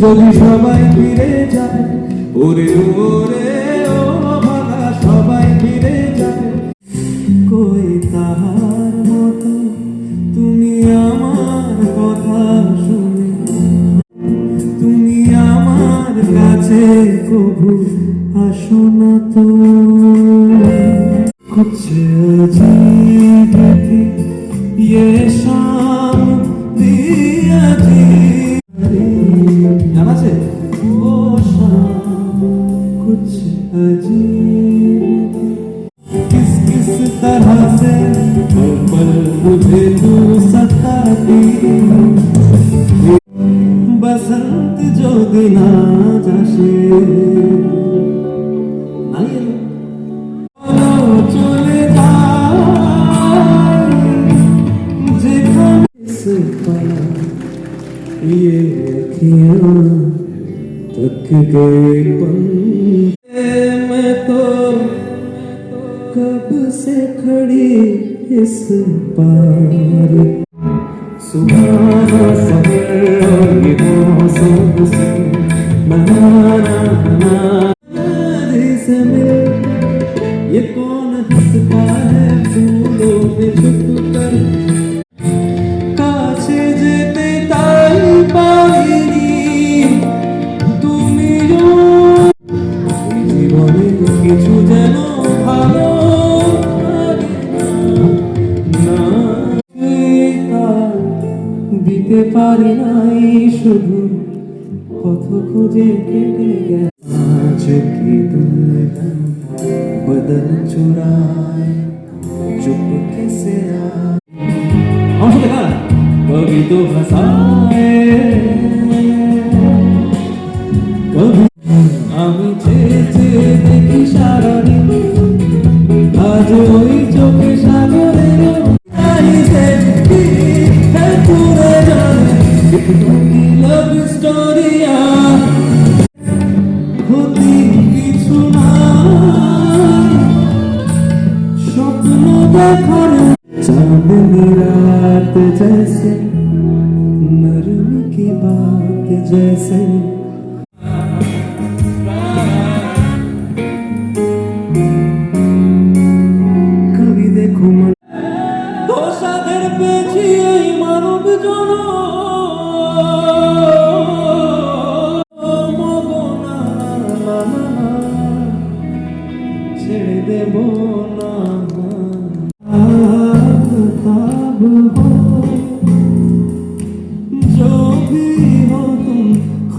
যদি সবাই ফিরে যায়, ওরে ওরে ও ভাঙা সবাই ফিরে যায়, কই তাহার মতো তুমি আমার কথা শুনে, তুমি আমার কাছে কবু আসো না তো। कुछ अजीब थी ये शाम दिया थी, जाना से वो शाम कुछ अजीब थी, किस किस तरह से वो पल मुझे तू सताती, बसंत जो दिन आ जाए চলে ये अखियां थक गए मैं तो कब से खड़ी इस पार, सुहाना सफर और ये मौसम से बहाना से मिल, ये कौन हंसता है फूलों में छुप कर, কাছে যেতে তাই পারিনি, তুমিও জীবনে কিছু যেন ভালো না, দিতে পারি নাই শুধু পথ খুঁজে কেটে গেছে, আজ কি দুনিয়া बदल चुराए चुपके से आए, कभी तो हंसाए कभी আমি চেয়েছে দেখি সারাদিন, আজ ওই চোখে সাগরের পুরে জানে কি লাভ স্টোরিয়া হতি কিছু না, चांदनी रात जैसे नरम की बात जैसे